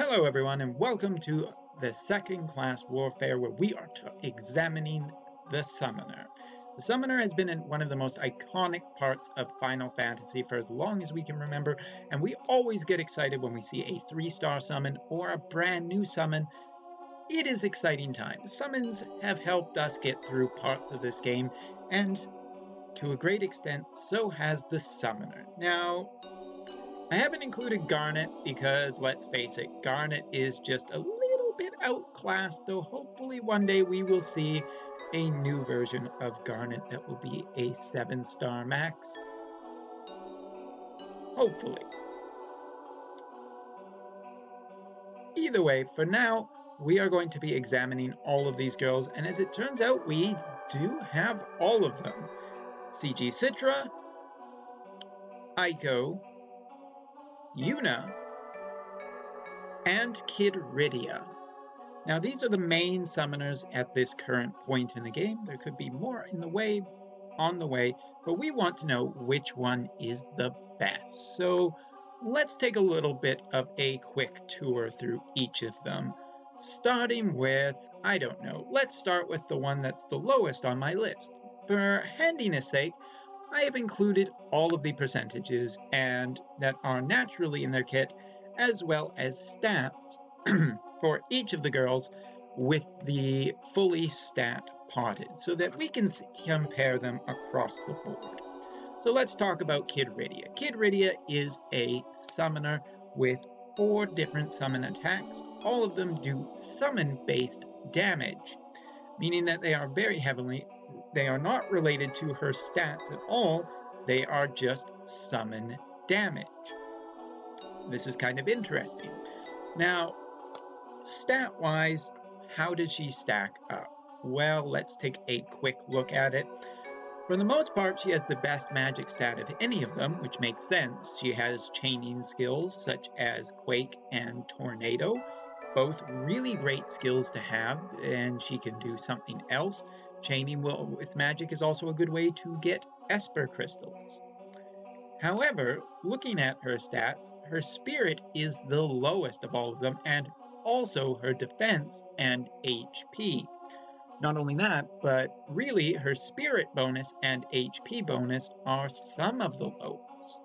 Hello, everyone, and welcome to the Second Class Warfare, where we are examining the Summoner. The Summoner has been one of the most iconic parts of Final Fantasy for as long as we can remember, and we always get excited when we see a 3-star summon or a brand new summon. It is exciting times. Summons have helped us get through parts of this game, and to a great extent, so has the Summoner. Now, I haven't included Garnet because, let's face it, Garnet is just a little bit outclassed, though hopefully one day we will see a new version of Garnet that will be a 7-star max. Hopefully. Either way, for now, we are going to be examining all of these girls, and as it turns out, we do have all of them. CG Citra, Eiko, Yuna, and Kid Rydia. Now, these are the main summoners at this current point in the game. There could be more on the way, but we want to know which one is the best. So let's take a little bit of a quick tour through each of them. Starting with, I don't know, let's start with the one that's the lowest on my list. For handiness sake, I have included all of the percentages and that are naturally in their kit, as well as stats for each of the girls with the fully stat potted so that we can compare them across the board. So let's talk about Kid Rydia. Kid Rydia is a summoner with 4 different summon attacks. All of them do summon-based damage, meaning that they are not related to her stats at all. They are just summon damage. This is kind of interesting. Now, stat-wise, how does she stack up? Well, let's take a quick look at it. For the most part, she has the best magic stat of any of them, which makes sense. She has chaining skills such as Quake and Tornado, both really great skills to have, and she can do something else. Chaining with magic is also a good way to get Esper crystals. However, looking at her stats, her spirit is the lowest of all of them, and also her defense and HP. Not only that, but really her spirit bonus and HP bonus are some of the lowest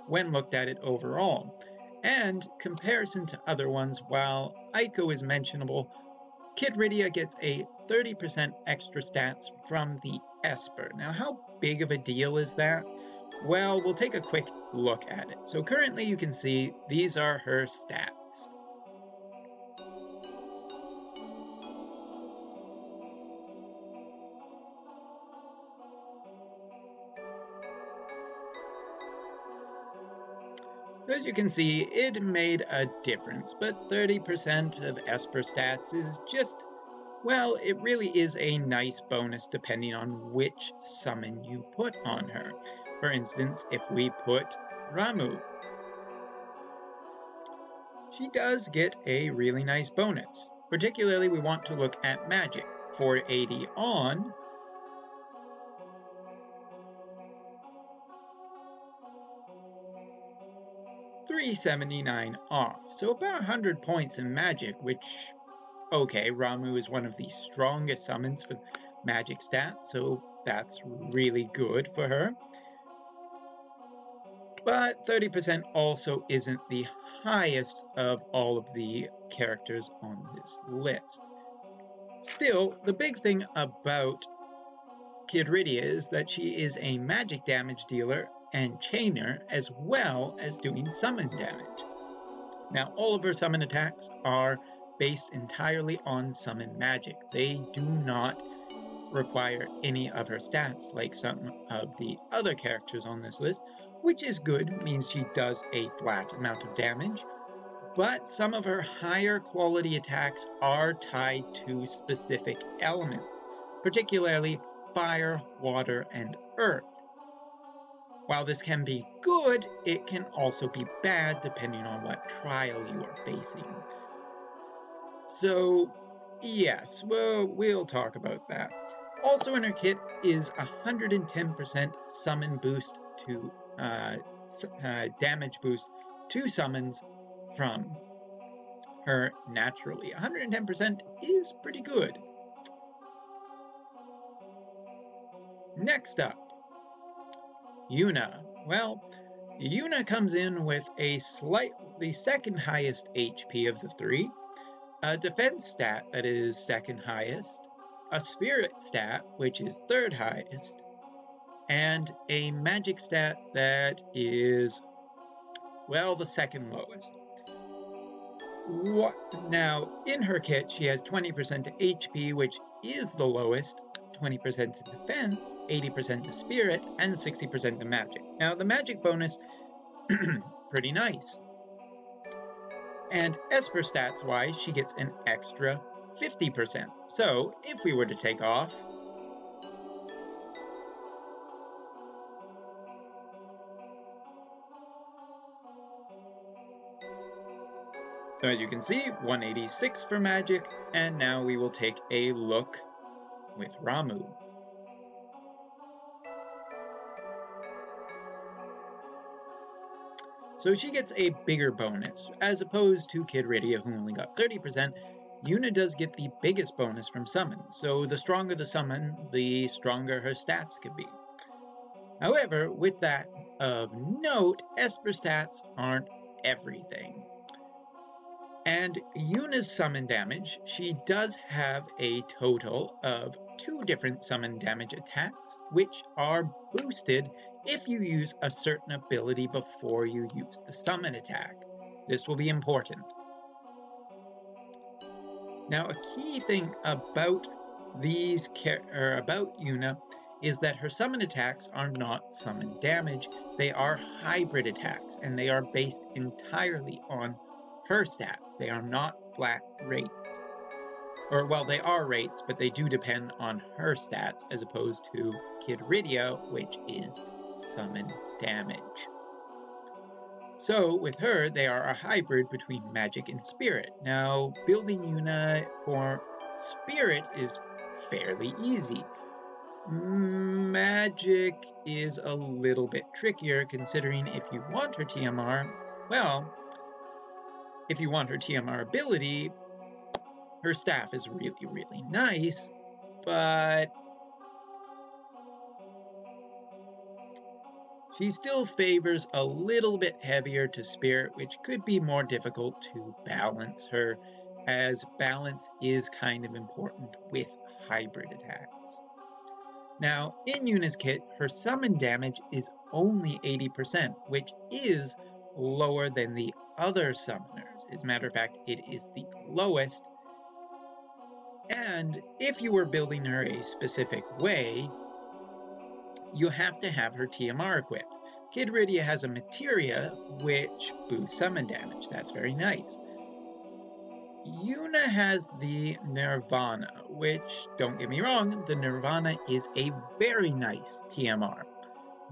when looked at it overall. And comparison to other ones, while Eiko is mentionable, Kid Rydia gets a 30% extra stats from the Esper. Now, how big of a deal is that? Well, we'll take a quick look at it. So currently you can see these are her stats. So as you can see, it made a difference, but 30% of Esper stats is just, well, it really is a nice bonus depending on which summon you put on her. For instance, if we put Ramuh, she does get a really nice bonus. Particularly, we want to look at magic. 480 on, $379 off, so about 100 points in magic, which, okay, Ramuh is one of the strongest summons for magic stat, so that's really good for her. But 30% also isn't the highest of all of the characters on this list. Still, the big thing about Kid Rydia is that she is a magic damage dealer and chainer, as well as doing summon damage. Now, all of her summon attacks are based entirely on summon magic. They do not require any of her stats like some of the other characters on this list, which is good, means she does a flat amount of damage. But some of her higher quality attacks are tied to specific elements, particularly fire, water, and earth. While this can be good, it can also be bad depending on what trial you are facing. So, yes, well, we'll talk about that. Also in her kit is 110% summon boost to damage boost to summons from her naturally. 110% is pretty good. Next up, Yuna. Well, Yuna comes in with the second highest HP of the three, a defense stat that is second highest, a spirit stat which is third highest, and a magic stat that is, well, the second lowest. Now, in her kit, she has 20% to HP, which is the lowest, 20% to defense, 80% to spirit, and 60% to magic. Now, the magic bonus, pretty nice. And Esper stats-wise, she gets an extra 50%. So, if we were to take off, so as you can see, 186 for magic, and now we will take a look with Ramuh. So she gets a bigger bonus, as opposed to Kid Rydia, who only got 30%. Yuna does get the biggest bonus from summons, so the stronger the summon, the stronger her stats could be. However, with that of note, Esper stats aren't everything. And Yuna's summon damage, she does have a total of 2 different summon damage attacks, which are boosted if you use a certain ability before you use the summon attack. This will be important. Now, a key thing about about Yuna is that her summon attacks are not summon damage, they are hybrid attacks, and they are based entirely on her stats. They are not flat rates. Or, well, they are rates, but they do depend on her stats, as opposed to Kid Rydia, which is summon damage. So, with her, they are a hybrid between magic and spirit. Now, building Yuna for spirit is fairly easy. Magic is a little bit trickier, considering if you want her TMR, well, if you want her TMR ability, her staff is really, really nice, but she still favors a little bit heavier to spirit, which could be more difficult to balance her, as balance is kind of important with hybrid attacks. Now, in Yuna's kit, her summon damage is only 80%, which is lower than the other summoners. As a matter of fact, it is the lowest. And if you were building her a specific way, you have to have her TMR equipped. Kid Rydia has a materia which boosts summon damage. That's very nice. Yuna has the Nirvana, which, don't get me wrong, the Nirvana is a very nice TMR.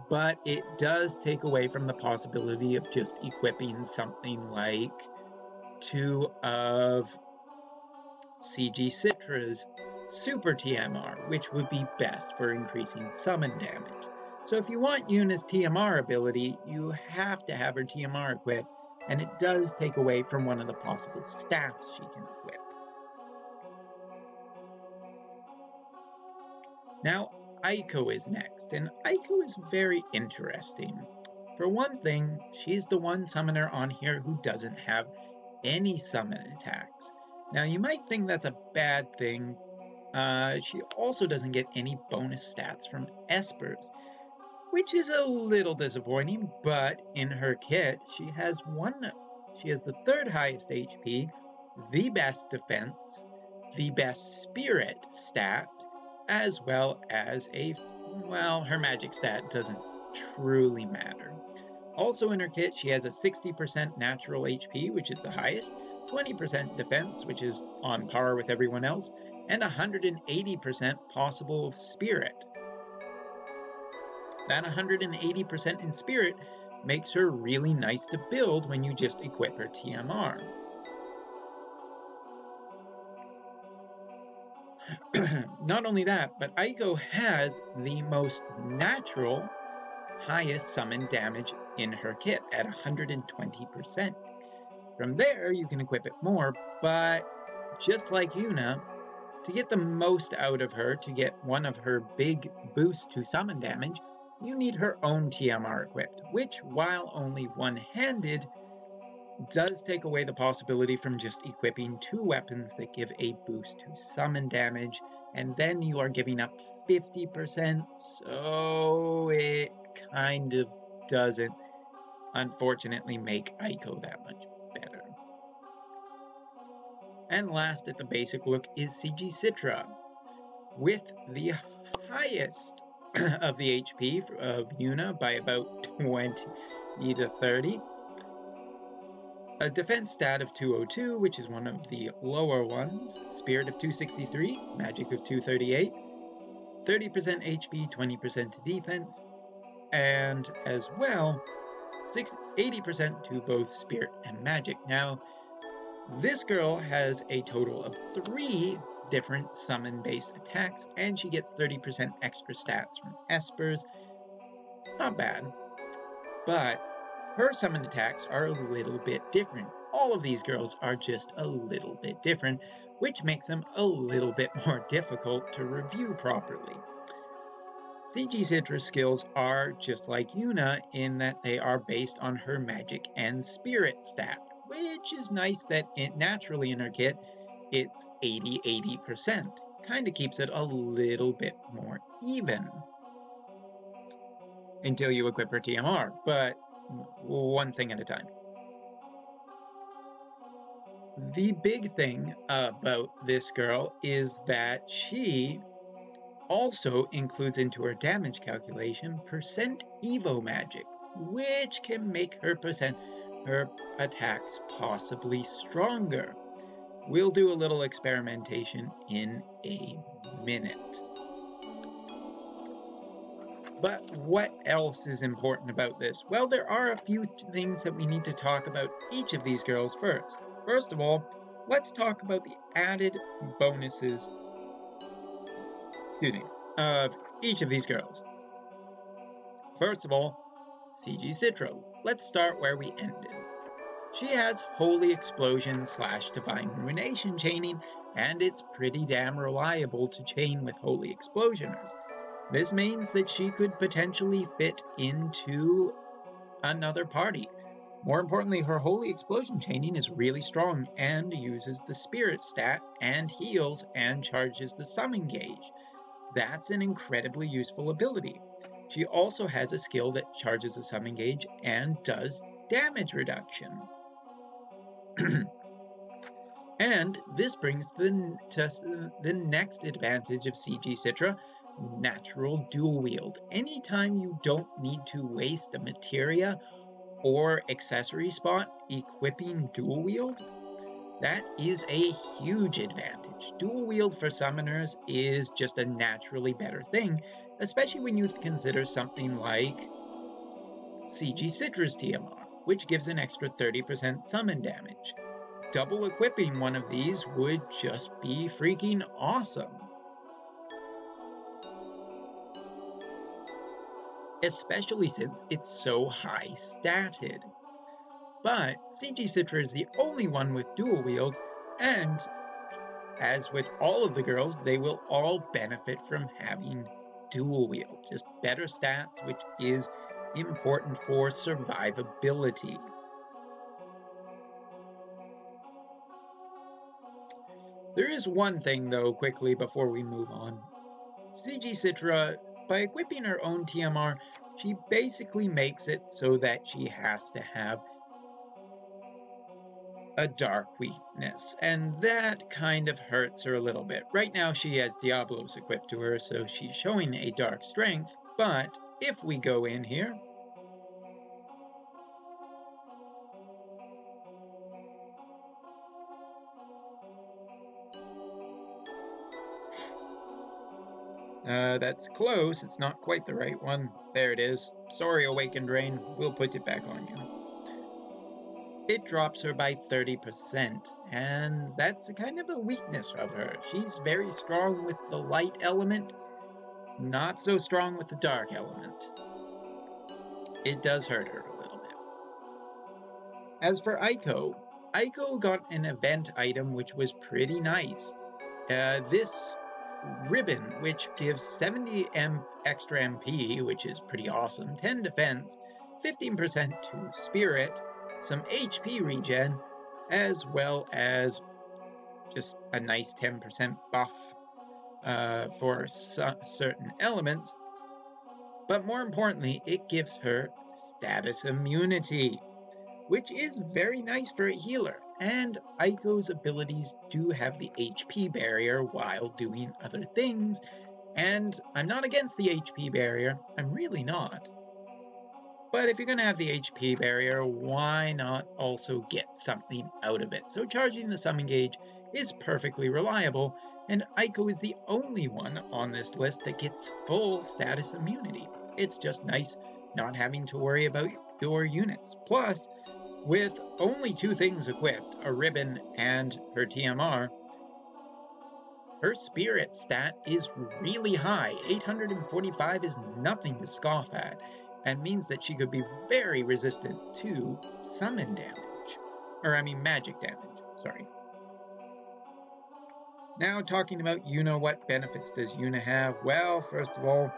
But it does take away from the possibility of just equipping something like 2 of CG Citra's Super TMR, which would be best for increasing summon damage. So if you want Yuna's TMR ability, you have to have her TMR equipped, and it does take away from one of the possible staffs she can equip. Now, Eiko is next, and Eiko is very interesting. For one thing, she's the one summoner on here who doesn't have any summon attacks. Now, you might think that's a bad thing. She also doesn't get any bonus stats from Espers, which is a little disappointing, but in her kit, she has the 3rd highest HP, the best defense, the best spirit stat, as well as her magic stat doesn't truly matter. Also in her kit, she has a 60% natural HP, which is the highest, 20% defense, which is on par with everyone else, and 180% possible spirit. That 180% in spirit makes her really nice to build when you just equip her TMR. Not only that, but Eiko has the most natural highest summon damage in her kit at 120%. From there, you can equip it more, but just like Yuna, to get the most out of her, to get one of her big boosts to summon damage, you need her own TMR equipped, which, while only one-handed, does take away the possibility from just equipping 2 weapons that give a boost to summon damage, and then you are giving up 50%, so it kind of doesn't, unfortunately, make Aiko that much better. And last at the basic look is CG Citra, with the highest of the HP of Yuna by about 20 to 30. A defense stat of 202, which is one of the lower ones, Spirit of 263, Magic of 238, 30% HP, 20% to defense, and as well, 80% to both Spirit and Magic. Now, this girl has a total of 3 different summon-based attacks, and she gets 30% extra stats from Espers. Not bad, but her summon attacks are a little bit different. All of these girls are just a little bit different, which makes them a little bit more difficult to review properly. CG Citra's skills are just like Yuna in that they are based on her magic and spirit stat, which is nice that naturally in her kit it's 80%. Kind of keeps it a little bit more even until you equip her TMR, but one thing at a time. The big thing about this girl is that she also includes into her damage calculation percent Evo magic, which can make her attacks possibly stronger. We'll do a little experimentation in a minute. But what else is important about this? Well, there are a few things that we need to talk about each of these girls first. First of all, let's talk about the added bonuses of each of these girls. First of all, CG Citra. Let's start where we ended. She has Holy Explosion / Divine Ruination chaining, and it's pretty damn reliable to chain with Holy Explosioners. This means that she could potentially fit into another party. More importantly, her Holy Explosion chaining is really strong and uses the Spirit stat and heals and charges the summon gauge. That's an incredibly useful ability. She also has a skill that charges the summon gauge and does damage reduction. And this brings to the next advantage of CG Citra, natural dual wield. Anytime you don't need to waste a materia or accessory spot equipping dual wield, that is a huge advantage. Dual wield for summoners is just a naturally better thing, especially when you consider something like CG Citra's TMR, which gives an extra 30% summon damage. Double equipping one of these would just be freaking awesome. Especially since it's so high statted. But CG Citra is the only one with dual wield, and as with all of the girls, they will all benefit from having dual wield. Just better stats, which is important for survivability. There is one thing though, quickly before we move on. CG Citra, by equipping her own TMR, she basically makes it so that she has to have a dark weakness, and that kind of hurts her a little bit. Right now she has Diablos equipped to her, so she's showing a dark strength, but if we go in here, that's close, it's not quite the right one. There it is. Sorry, Awakened Rain, we'll put it back on you. It drops her by 30%, and that's kind of a weakness of her. She's very strong with the light element, not so strong with the dark element. It does hurt her a little bit. As for Aiko, Aiko got an event item which was pretty nice. This ribbon, which gives 70 extra MP, which is pretty awesome, 10 defense, 15% to spirit, some HP regen, as well as just a nice 10% buff for certain elements. But more importantly, it gives her status immunity, which is very nice for a healer. And Aiko's abilities do have the HP barrier while doing other things, and I'm not against the HP barrier, I'm really not. But if you're going to have the HP barrier, why not also get something out of it? So charging the summon gauge is perfectly reliable, and Aiko is the only one on this list that gets full status immunity. It's just nice not having to worry about your units. Plus, with only 2 things equipped, a ribbon and her TMR, her spirit stat is really high. 845 is nothing to scoff at, and means that she could be very resistant to summon damage. Or, I mean, magic damage, sorry. Now, talking about Yuna, what benefits does Yuna have? Well, first of all,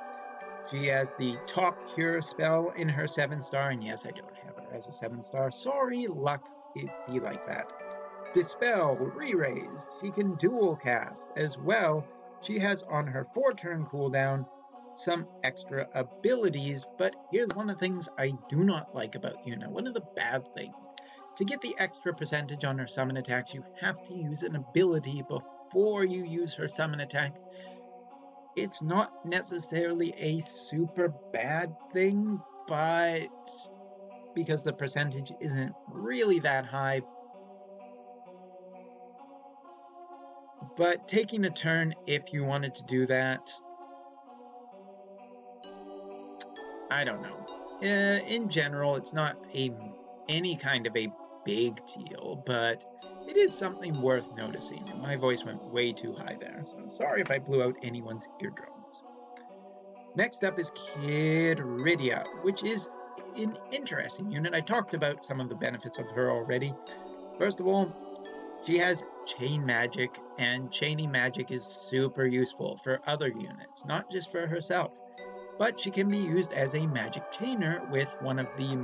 she has the top cure spell in her 7-star, and yes, I don't have her as a 7-star. Sorry, luck, it be like that. Dispel, re-raise, she can dual cast. As well, she has on her 4-turn cooldown some extra abilities, but here's one of the things I do not like about Yuna, one of the bad things. To get the extra percentage on her summon attacks, you have to use an ability before you use her summon attacks. It's not necessarily a super bad thing, but because the percentage isn't really that high. But taking a turn, if you wanted to do that, I don't know. In general, it's not any kind of a big deal, but it is something worth noticing. And my voice went way too high there, so sorry if I blew out anyone's eardrums. Next up is Kid Rydia, which is an interesting unit. I talked about some of the benefits of her already. First of all, she has chain magic, and chaining magic is super useful for other units, not just for herself. But she can be used as a magic chainer with one of the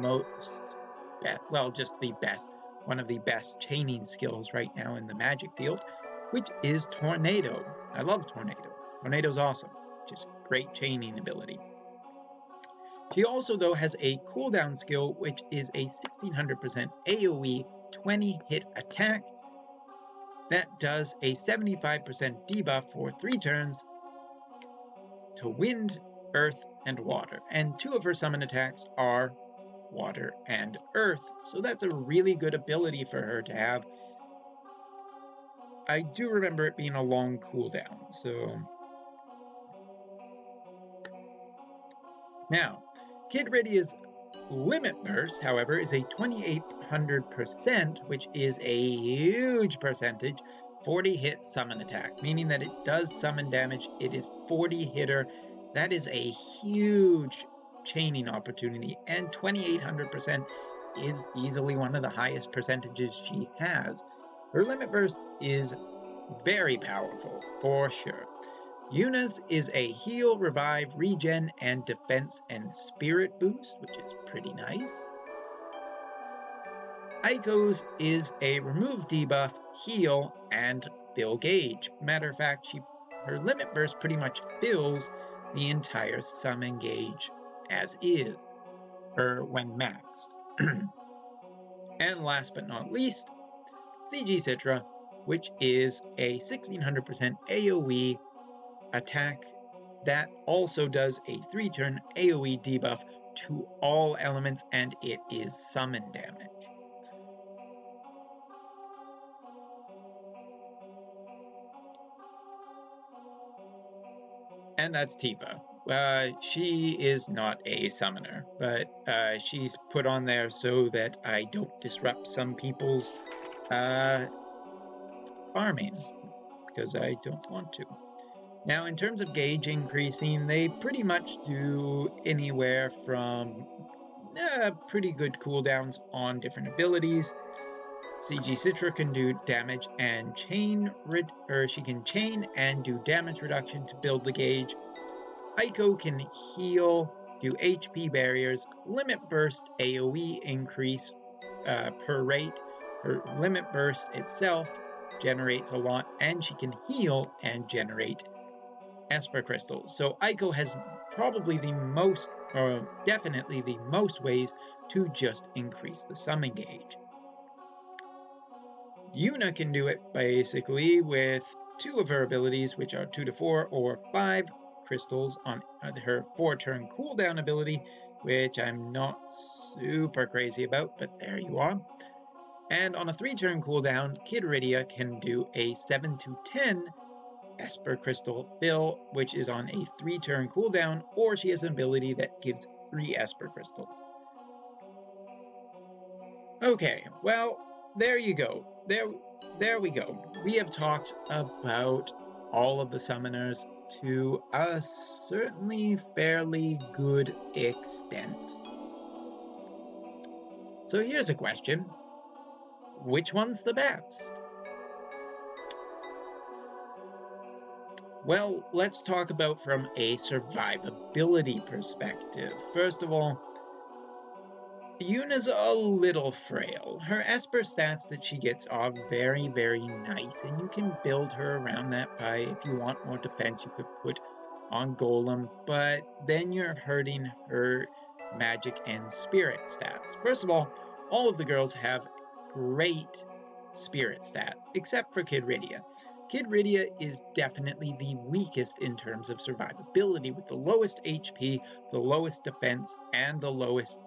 one of the best chaining skills right now in the magic field, which is Tornado. I love Tornado. Tornado's awesome. Just great chaining ability. She also, though, has a cooldown skill, which is a 1600% AoE 20-hit attack that does a 75% debuff for 3 turns to wind, earth, and water. And 2 of her summon attacks are water and earth, so that's a really good ability for her to have. I do remember it being a long cooldown, so... Now, Kid Rydia's Limit Burst, however, is a 2800%, which is a huge percentage, 40-hit summon attack, meaning that it does summon damage. It is 40-hitter. That is a huge chaining opportunity, and 2800% is easily one of the highest percentages she has. Her Limit Burst is very powerful, for sure. Yuna's is a heal, revive, regen, and defense and spirit boost, which is pretty nice. Aiko's is a remove debuff, heal, and fill gauge. Matter of fact, her limit burst pretty much fills the entire summon gauge as is, or when maxed. And last but not least, CG Citra, which is a 1600% AoE attack that also does a 3-turn AoE debuff to all elements, and it is summon damage. And that's Tifa. She is not a summoner, but she's put on there so that I don't disrupt some people's farming, because I don't want to. Now, in terms of gauge increasing, they pretty much do anywhere from pretty good cooldowns on different abilities. CG Citra can do damage and she can chain and do damage reduction to build the gauge. Aiko can heal, do HP barriers, limit burst AoE increase per rate. Her limit burst itself generates a lot, and she can heal and generate Esper crystals. So Aiko has probably the most, or definitely the most ways to just increase the summon gauge. Yuna can do it basically with 2 of her abilities, which are 2 to 4 or 5 crystals on her 4-turn cooldown ability, which I'm not super crazy about, but there you are. And on a 3-turn cooldown, Kid Rydia can do a 7 to 10 Esper Crystal fill, which is on a 3-turn cooldown, or she has an ability that gives 3 Esper Crystals. Okay, well, there you go. There we go. We have talked about all of the summoners to a certainly fairly good extent. So here's a question. Which one's the best? Well, let's talk about from a survivability perspective. First of all, Yuna's a little frail. Her Esper stats that she gets are very, very nice, and you can build her around that by, if you want more defense, you could put on Golem, but then you're hurting her magic and spirit stats. First of all of the girls have great spirit stats, except for Kid Rydia. Kid Rydia is definitely the weakest in terms of survivability, with the lowest HP, the lowest defense, and the lowest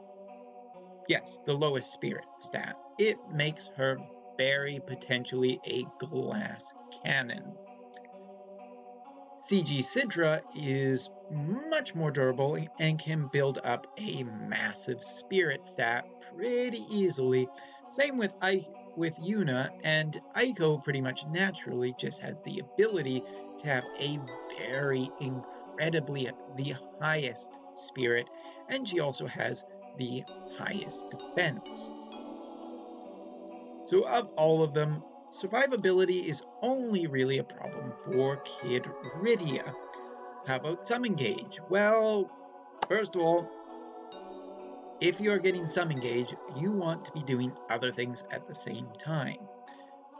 spirit stat. It makes her very potentially a glass cannon. CG Citra is much more durable and can build up a massive spirit stat pretty easily. Same with Yuna, and Aiko pretty much naturally just has the ability to have a very incredibly the highest spirit, and she also has the highest defense. So of all of them, survivability is only really a problem for Kid Rydia. How about summon gauge? Well, first of all, if you're getting summon gauge, you want to be doing other things at the same time.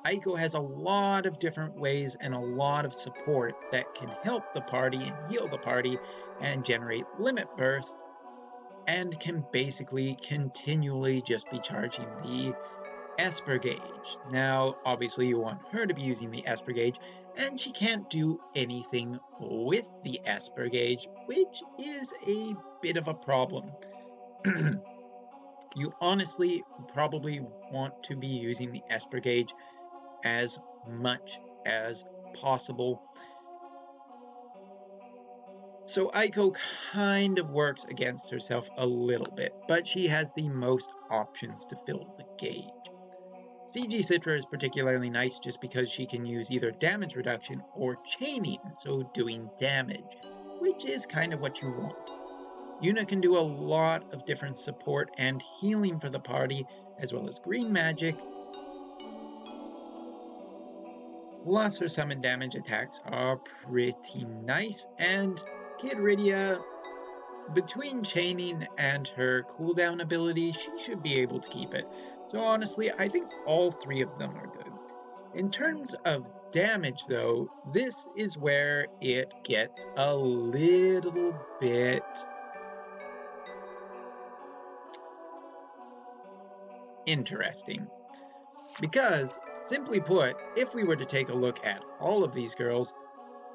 Aiko has a lot of different ways and a lot of support that can help the party and heal the party and generate limit burst, and can basically continually just be charging the Esper gauge. Now, obviously you want her to be using the Esper gauge, and she can't do anything with the Esper gauge, which is a bit of a problem. You honestly probably want to be using the Esper gauge as much as possible. So Aiko kind of works against herself a little bit, but she has the most options to fill the gauge. CG Citra is particularly nice just because she can use either damage reduction or chaining, so doing damage, which is kind of what you want. Yuna can do a lot of different support and healing for the party, as well as green magic. Plus her summon damage attacks are pretty nice, and Kid Rydia, between chaining and her cooldown ability, she should be able to keep it. So honestly, I think all 3 of them are good. In terms of damage though, this is where it gets a little bit interesting. Because, simply put, if we were to take a look at all of these girls,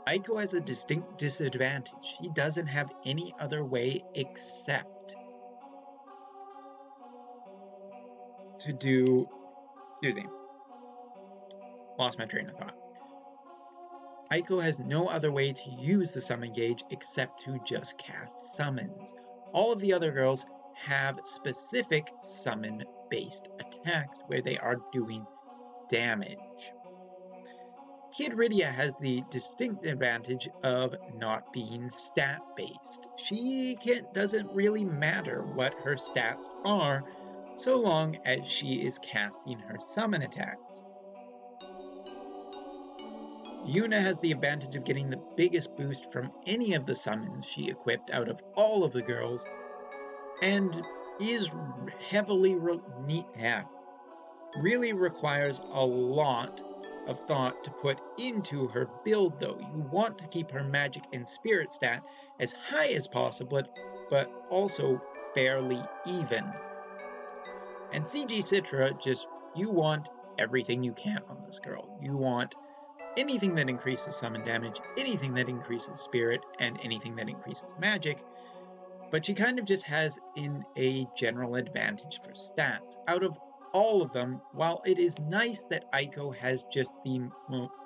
Aiko has a distinct disadvantage. She doesn't have any other way except to do... Excuse me. Lost my train of thought. Aiko has no other way to use the summon gauge except to just cast summons. All of the other girls have specific summon-based attacks where they are doing damage. Kid Rydia has the distinct advantage of not being stat-based. Doesn't really matter what her stats are, so long as she is casting her summon attacks. Yuna has the advantage of getting the biggest boost from any of the summons she equipped out of all of the girls, and is heavily really requires a lot of thought to put into her build though. You want to keep her magic and spirit stat as high as possible, but also fairly even. And CG Citra, you want everything you can on this girl. You want anything that increases summon damage, anything that increases spirit, and anything that increases magic. But she kind of just has a general advantage for stats. Out of all of them, while it is nice that Aiko has just the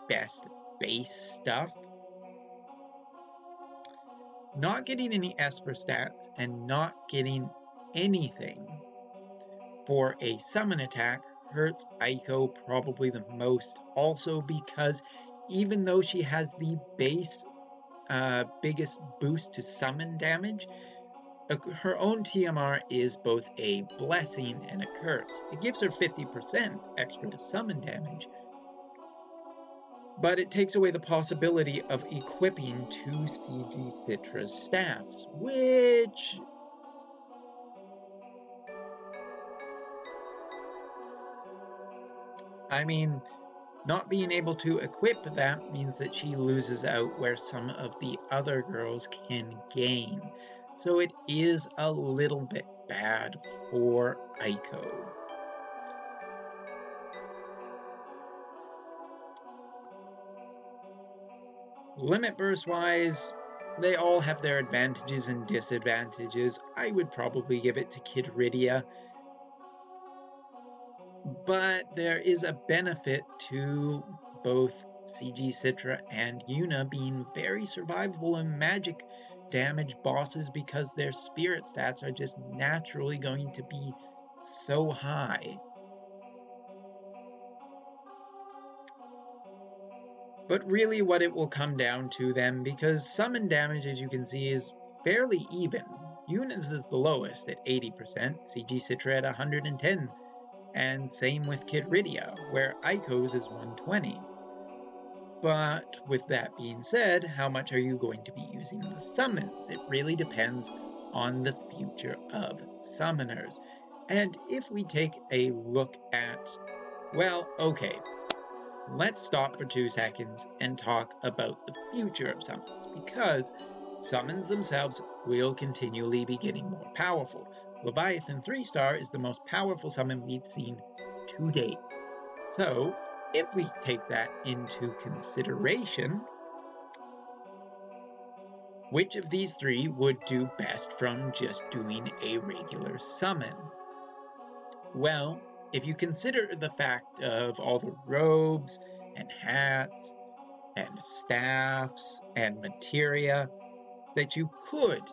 best base stuff, not getting any Esper stats and not getting anything for a summon attack hurts Aiko probably the most, also because even though she has the base biggest boost to summon damage, her own TMR is both a blessing and a curse. It gives her 50% extra to summon damage, but it takes away the possibility of equipping 2 CG Citra's staffs, which I mean, not being able to equip that means that she loses out where some of the other girls can gain. So it is a little bit bad for Aiko. Limit burst wise, they all have their advantages and disadvantages. I would probably give it to Kid Rydia, but there is a benefit to both CG Citra and Yuna being very survivable in magic damage bosses because their spirit stats are just naturally going to be so high. But really what it will come down to then, because summon damage, as you can see, is fairly even. Yuna's is the lowest at 80%, CG Citra at 110, and same with Kid Rydia, where Aiko's is 120. But with that being said, how much are you going to be using the summons? It really depends on the future of summoners. And if we take a look at, well, okay, let's stop for 2 seconds and talk about the future of summons, because summons themselves will continually be getting more powerful. Leviathan 3-star is the most powerful summon we've seen to date. So, if we take that into consideration, which of these 3 would do best from just doing a regular summon? Well, if you consider the fact of all the robes and hats and staffs and materia that you could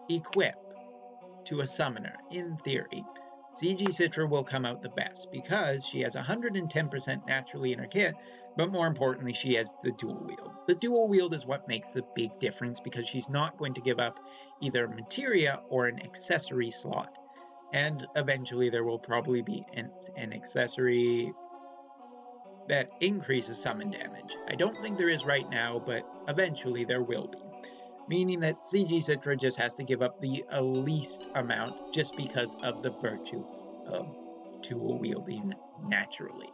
equip to a summoner, in theory, CG Citra will come out the best because she has 110% naturally in her kit, but more importantly, she has the dual wield. The dual wield is what makes the big difference because she's not going to give up either materia or an accessory slot. And eventually there will probably be an accessory that increases summon damage. I don't think there is right now, but eventually there will be. Meaning that CG Citra just has to give up the least amount just because of the virtue of dual wielding naturally.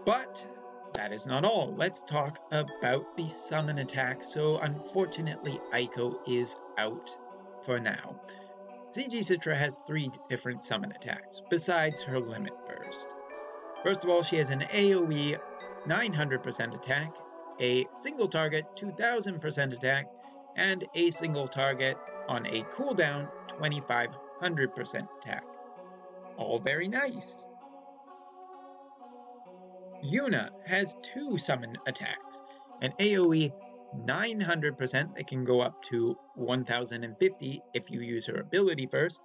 But that is not all. Let's talk about the summon attack. So unfortunately, Aiko is out for now. CG Citra has 3 different summon attacks, besides her limit burst. First of all, she has an AoE 900% attack, a single target 2000% attack, and a single target on a cooldown 2500% attack. All very nice. Yuna has 2 summon attacks, an AoE 900% that can go up to 1050 if you use her ability first.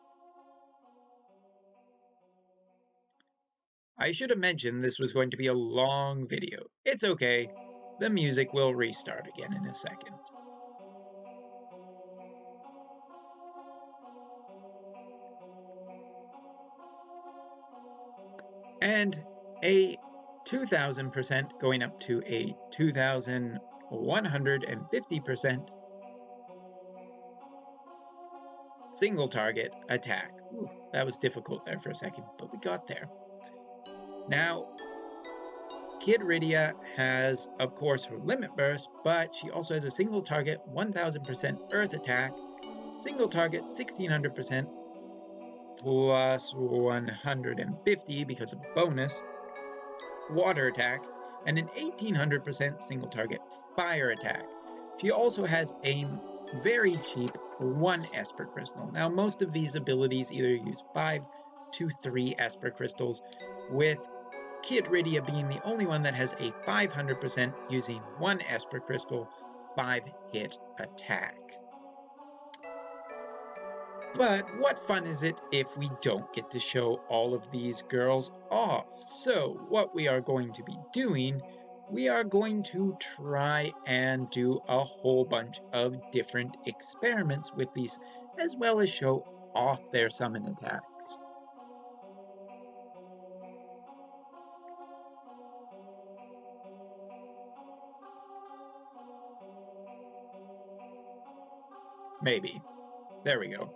I should have mentioned this was going to be a long video. It's okay, the music will restart again in a second. and a 2000% going up to a 2150% single target attack. Ooh, that was difficult there for a second, but we got there. Now, Kid Rydia has, of course, her Limit Burst, but she also has a single target 1000% Earth attack, single target 1600% plus 150 because of bonus water attack, and an 1800% single target fire attack. She also has a very cheap 1 Esper Crystal. Now, most of these abilities either use 5 to 3 Esper Crystals, with Kid Rydia being the only one that has a 500% using 1 Esper Crystal 5-hit attack. But what fun is it if we don't get to show all of these girls off? So what we are going to be doing, we are going to try and do a whole bunch of different experiments with these, as well as show off their summon attacks. Maybe. There we go.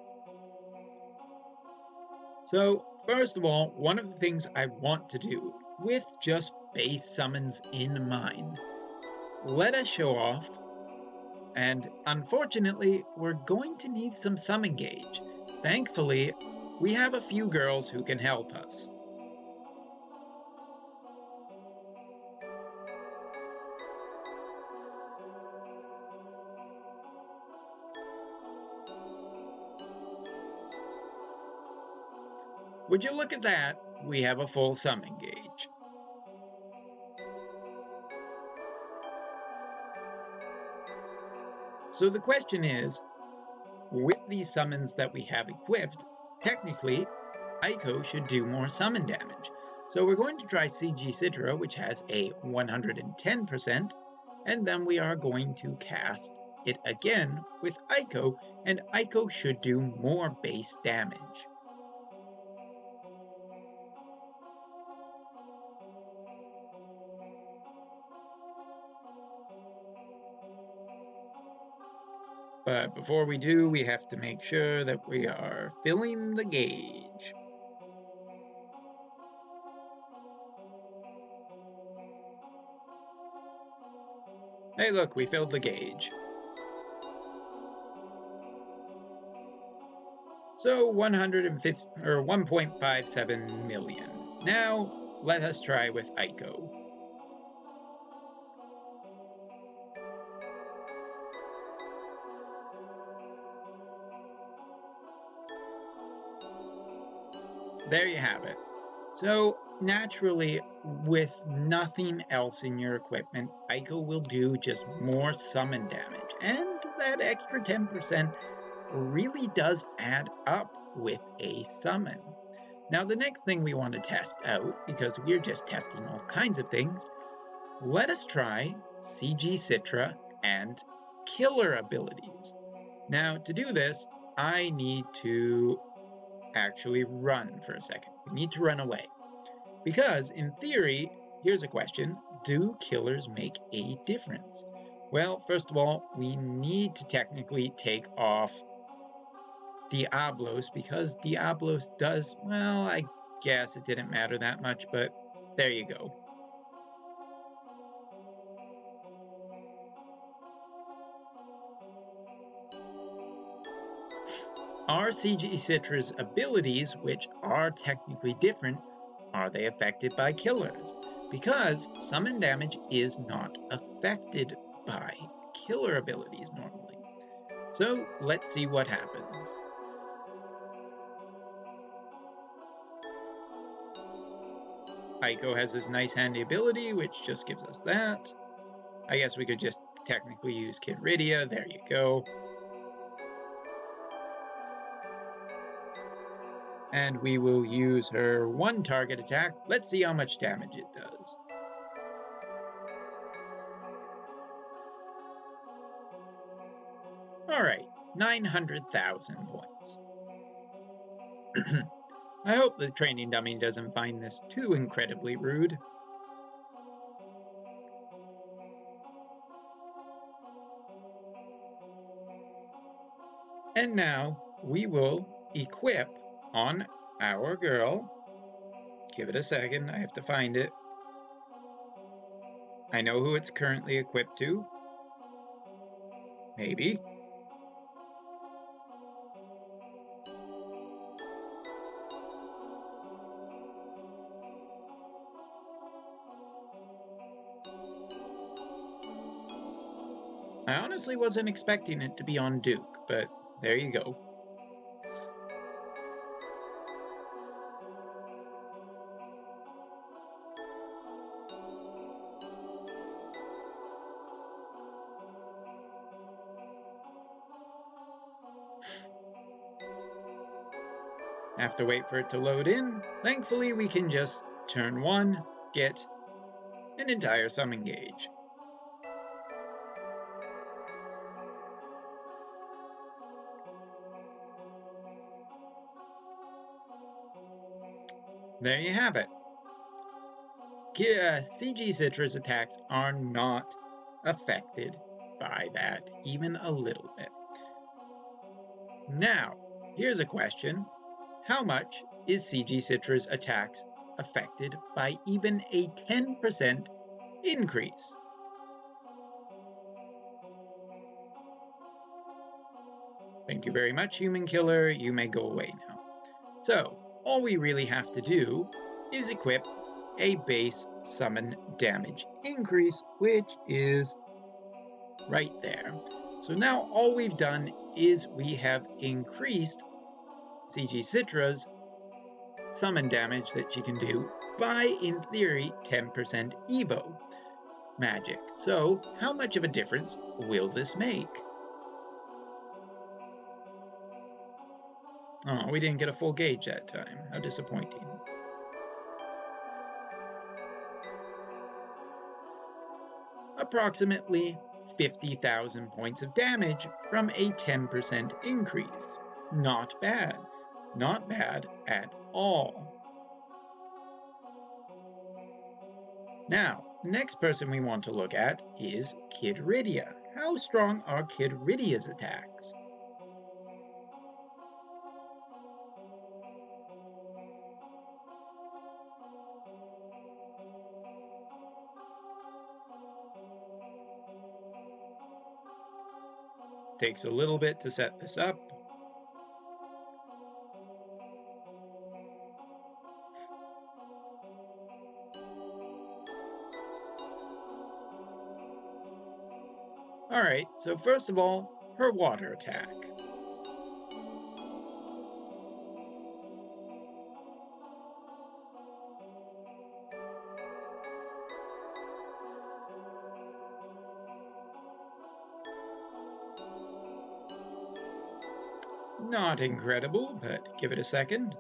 So, first of all, one of the things I want to do, with just base summons in mind, let us show off, and unfortunately, we're going to need some summon gauge. Thankfully, we have a few girls who can help us. Would you look at that? We have a full summon gauge. So the question is, with these summons that we have equipped, technically, Aiko should do more summon damage. So we're going to try CG Citra, which has a 110%, and then we are going to cast it again with Aiko, and Aiko should do more base damage. But before we do, we have to make sure that we are filling the gauge. Hey look, we filled the gauge. So 1.57 million. Now, let us try with Aiko. There you have it. So naturally, with nothing else in your equipment, Aiko will do just more summon damage, and that extra 10% really does add up with a summon. Now the next thing we want to test out, because we're just testing all kinds of things, let us try CG Citra and killer abilities. Now to do this, I need to actually run for a second. We need to run away. Because in theory, here's a question, do killers make a difference? Well, first of all, we need to technically take off Diablos, because Diablos does, well, I guess it didn't matter that much, but there you go. Are CG Citra's abilities, which are technically different, are they affected by killers? Because summon damage is not affected by killer abilities normally. So let's see what happens. Aiko has this nice handy ability, which just gives us that. I guess we could just technically use Kid Rydia. There you go. And we will use her 1 target attack. Let's see how much damage it does. Alright, 900,000 points. I hope the training dummy doesn't find this too incredibly rude. And now we will equip on our girl. Give it a second, I have to find it. I know who it's currently equipped to. Maybe. I honestly wasn't expecting it to be on Duke, but there you go. Have to wait for it to load in. Thankfully, we can just turn 1, get an entire summon gauge. There you have it. CG Citra's attacks are not affected by that, even a little bit. Now, here's a question. How much is CG Citra's attacks affected by even a 10% increase? Thank you very much, Human Killer. You may go away now. So, all we really have to do is equip a base summon damage increase, which is right there. So now all we've done is we have increased CG Citra's summon damage that she can do by, in theory, 10% Evo magic. So how much of a difference will this make? Oh, we didn't get a full gauge that time. How disappointing. Approximately 50,000 points of damage from a 10% increase. Not bad. Not bad at all. Now, the next person we want to look at is Kid Rydia. How strong are Kid Rydia's attacks? Takes a little bit to set this up. Alright, so first of all, her water attack. Not incredible, but give it a second.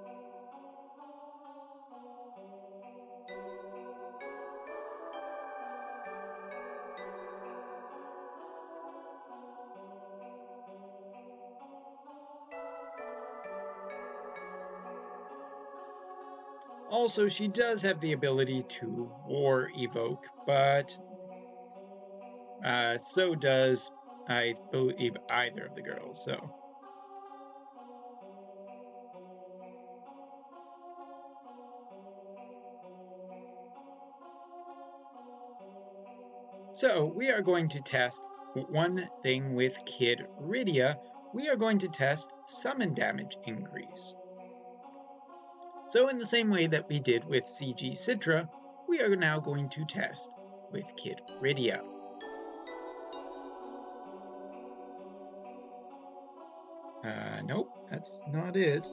Also, she does have the ability to War Evoke, but so does, I believe, either of the girls, so. So, we are going to test one thing with Kid Rydia. We are going to test summon damage increase. So in the same way that we did with CG Citra, we are now going to test with Kid Rydia. Nope, that's not it.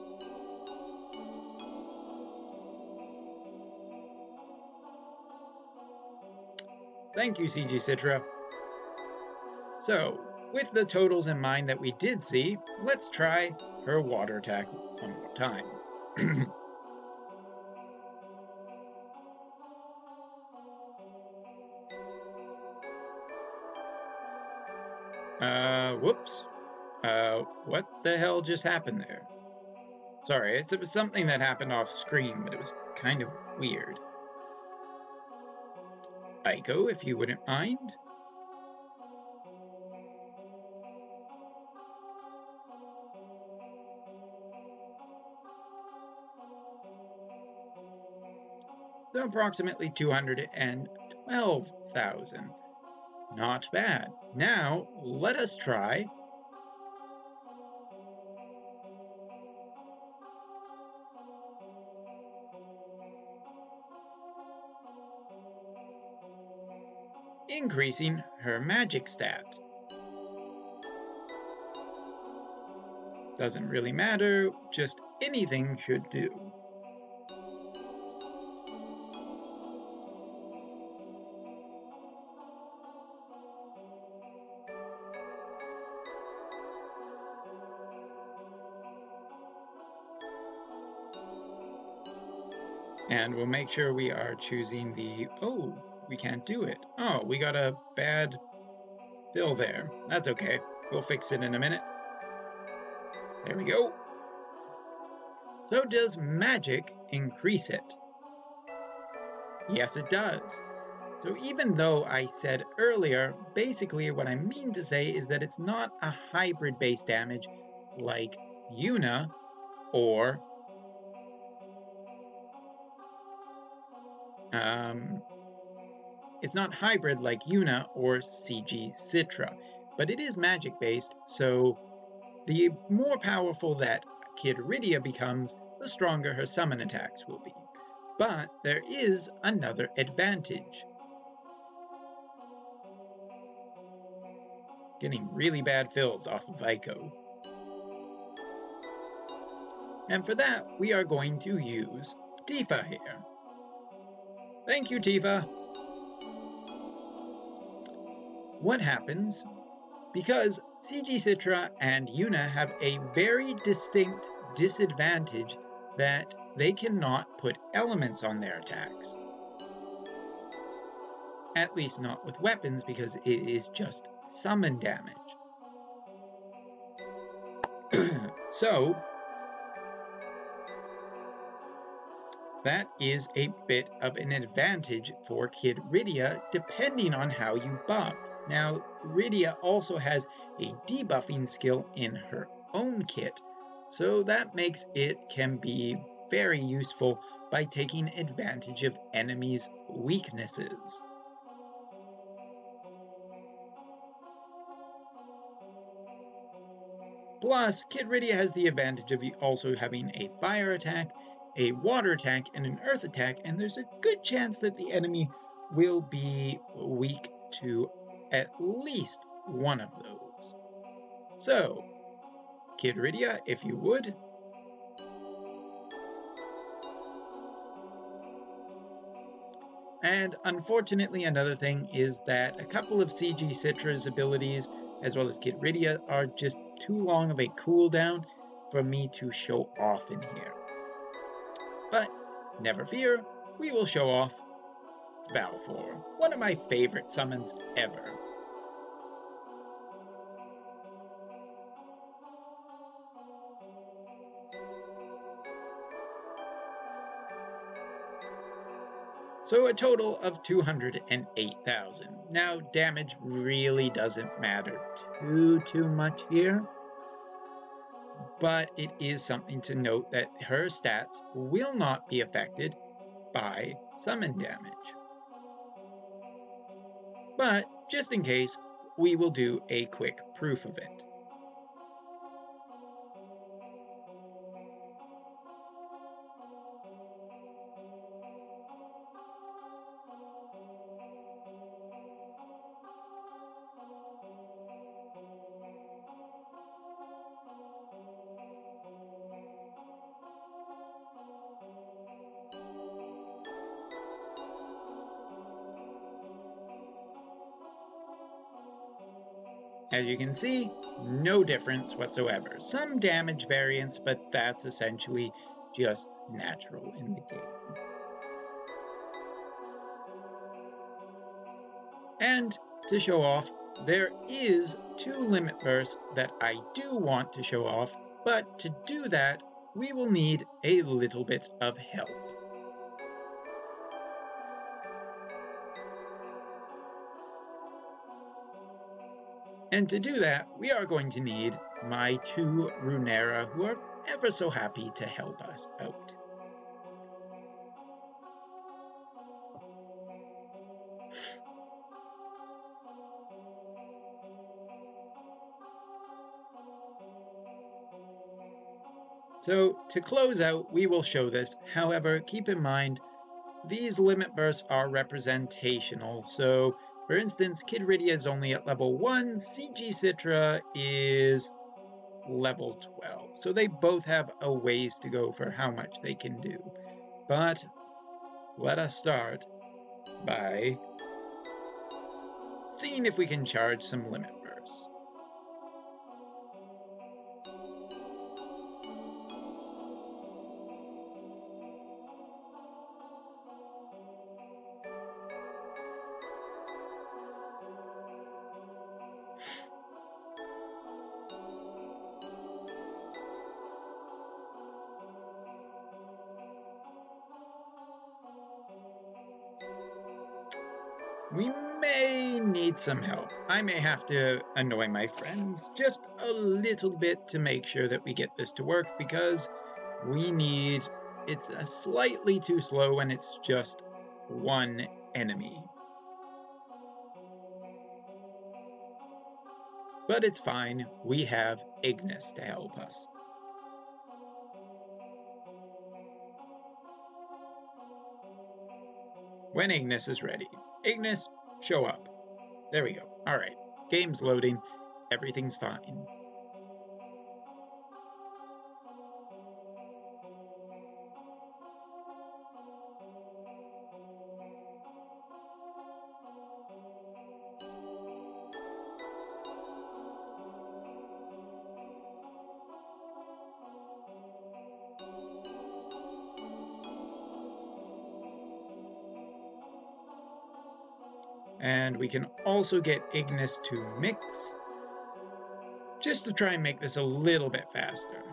Thank you, CG Citra. So, with the totals in mind that we did see, let's try her water attack one more time. Whoops. What the hell just happened there? Sorry, it was something that happened off screen, but it was kind of weird. Aiko, if you wouldn't mind. So approximately 212,000. Not bad. Now, let us try increasing her magic stat. Doesn't really matter, just anything should do. And we'll make sure we are choosing the, oh, we can't do it. Oh, we got a bad fill there. That's okay. We'll fix it in a minute. There we go. So does magic increase it? Yes, it does. So even though I said earlier, basically what I mean to say is that it's not a hybrid-based damage like Yuna or it's not hybrid like Yuna or CG Citra, but it is magic-based, so the more powerful that Kid Rydia becomes, the stronger her summon attacks will be. But there is another advantage. Getting really bad fills off of Aiko. And for that, we are going to use Tifa here. Thank you, Tifa. What happens? Because CG Citra and Yuna have a very distinct disadvantage that they cannot put elements on their attacks. At least not with weapons, because it is just summon damage. So, that is a bit of an advantage for Kid Rydia, depending on how you buff. Now, Rydia also has a debuffing skill in her own kit, so that makes it can be very useful by taking advantage of enemies' weaknesses. Plus, Kid Rydia has the advantage of also having a fire attack, a water attack, and an earth attack, and there's a good chance that the enemy will be weak to at least one of those. So, Kid Rydia, if you would. And unfortunately, another thing is that a couple of CG Citra's abilities, as well as Kid Rydia, are just too long of a cooldown for me to show off in here. But never fear, we will show off Balfour, one of my favorite summons ever. So a total of 208,000. Now damage really doesn't matter too much here, but it is something to note that her stats will not be affected by summon damage. But just in case, we will do a quick proof of it. As you can see, no difference whatsoever. Some damage variance, but that's essentially just natural in the game. And to show off, there is 2 limit bursts that I do want to show off, but to do that, we will need a little bit of help. And to do that, we are going to need my two Runeera, who are ever so happy to help us out. So to close out, we will show this. However, keep in mind, these limit bursts are representational. So for instance, Kid Rydia is only at level 1, CG Citra is level 12. So they both have a ways to go for how much they can do. But let us start by seeing if we can charge some limit bursts. We may need some help. I may have to annoy my friends just a little bit to make sure that we get this to work, because it's a slightly too slow when it's just one enemy. But it's fine, we have Ignis to help us. When Ignis is ready. Ignis, show up. There we go. Alright, game's loading. Everything's fine. And we can also get Ignis to mix, just to try and make this a little bit faster.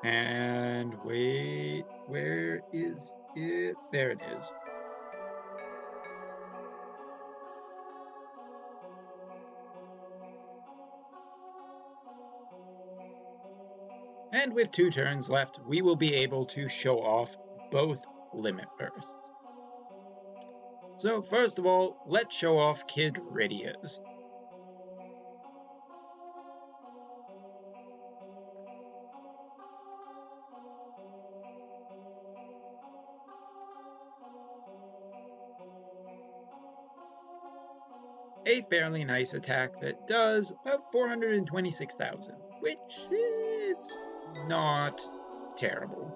And wait, where is it? There it is. And with 2 turns left, we will be able to show off both limit bursts. So first of all, let's show off Kid Rydia's. A fairly nice attack that does about 426,000, which is not terrible.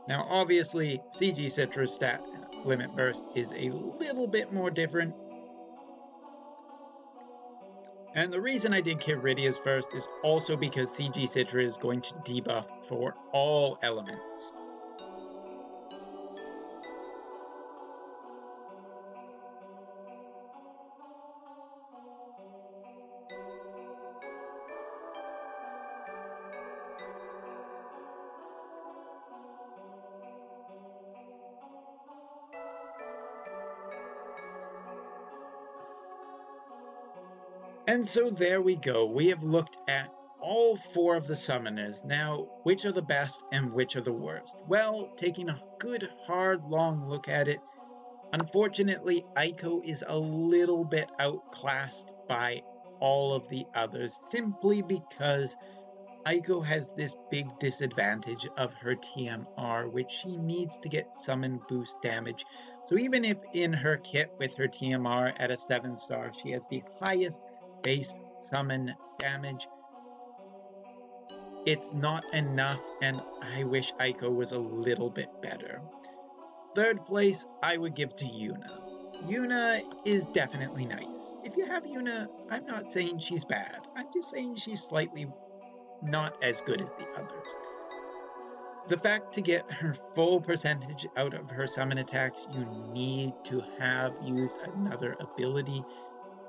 Now obviously, CG Citra's stat limit burst is a little bit more different. And the reason I did Kid Rydia's first is also because CG Citra is going to debuff for all elements. And so there we go. We have looked at all 4 of the summoners. Now, which are the best and which are the worst? Well, taking a good, hard, long look at it, unfortunately, Eiko is a little bit outclassed by all of the others, simply because Eiko has this big disadvantage of her TMR, which she needs to get summon boost damage. So even if in her kit with her TMR at a 7-star, she has the highest base summon damage, it's not enough, and I wish Eiko was a little bit better. 3rd place, I would give to Yuna. Yuna is definitely nice. If you have Yuna, I'm not saying she's bad. I'm just saying she's slightly not as good as the others. The fact to get her full percentage out of her summon attacks, you need to have used another ability,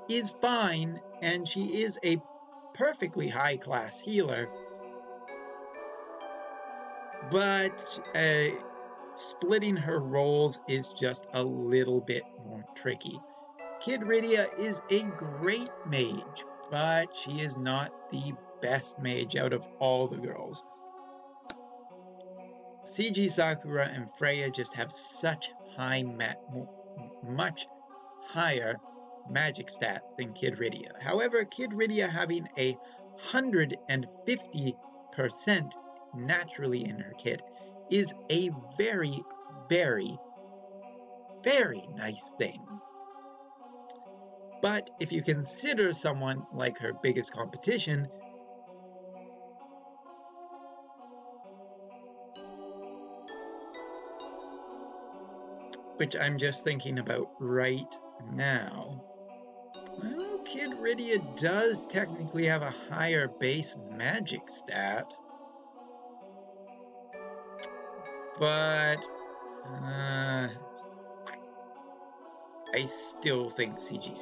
is fine, and she is a perfectly high class healer, but splitting her roles is just a little bit more tricky. Kid Rydia is a great mage, but she is not the best mage out of all the girls. CG Sakura and Freya just have such much higher magic stats than Kid Rydia. However, Kid Rydia having a 150% naturally in her kit is a very, very, very nice thing. But if you consider someone like her biggest competition, which I'm just thinking about right now, well, Kid Rydia does technically have a higher base magic stat, but I still think CG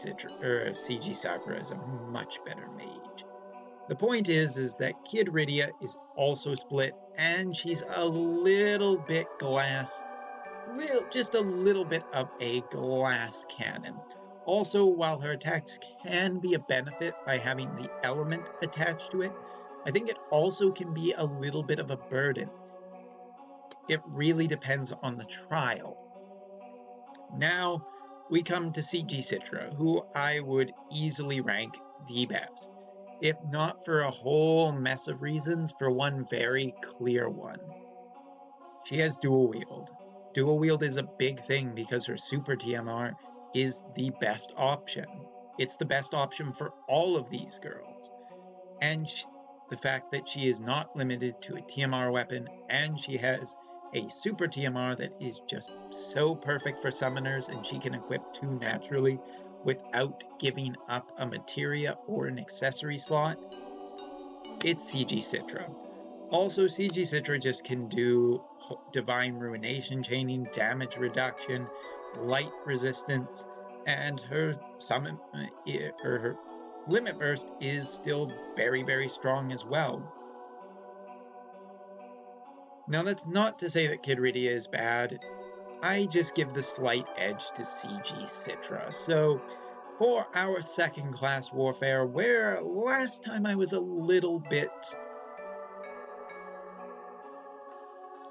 Sakura is a much better mage. The point is that Kid Rydia is also split, and she's a little bit just a little bit of a glass cannon. Also, while her attacks can be a benefit by having the element attached to it, I think it also can be a little bit of a burden. It really depends on the trial. Now, we come to CG Citra, who I would easily rank the best. If not for a whole mess of reasons, for one very clear one. She has dual wield. Dual wield is a big thing because her super TMR is the best option. It's the best option for all of these girls. And the fact that she is not limited to a TMR weapon, and she has a super TMR that is just so perfect for summoners, and she can equip 2 naturally without giving up a materia or an accessory slot, it's CG Citra. Also, CG Citra just can do Divine Ruination chaining, damage reduction, light resistance, and her her Limit Burst is still very, very strong as well. Now, that's not to say that Kid Rydia is bad. I just give the slight edge to CG Citra. So, for our second class warfare, where last time I was a little bit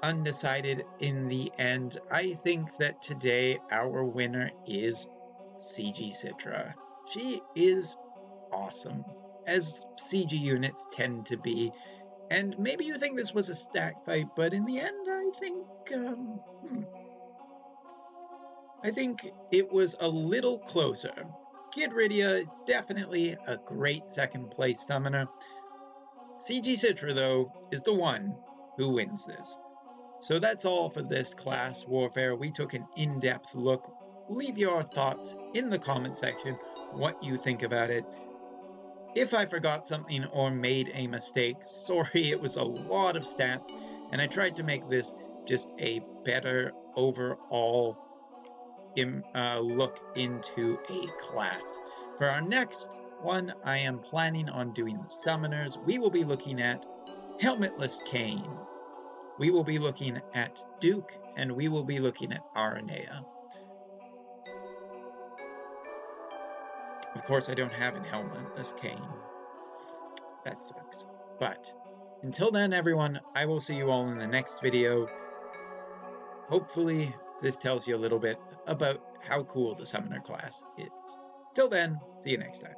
undecided in the end, I think that today our winner is CG Citra. She is awesome, as CG units tend to be. And maybe you think this was a stack fight, but in the end, I think it was a little closer. Kid Rydia, definitely a great second place summoner. CG Citra, though, is the one who wins this. So that's all for this class warfare. We took an in-depth look. Leave your thoughts in the comment section, what you think about it. If I forgot something or made a mistake, sorry, it was a lot of stats, and I tried to make this just a better overall look into a class. For our next one, I am planning on doing the summoners. We will be looking at Helmetless Kain. We will be looking at Duke, and we will be looking at Aranea. Of course, I don't have an Helmetless Kain. That sucks. But until then, everyone, I will see you all in the next video. Hopefully, this tells you a little bit about how cool the Summoner class is. Till then, see you next time.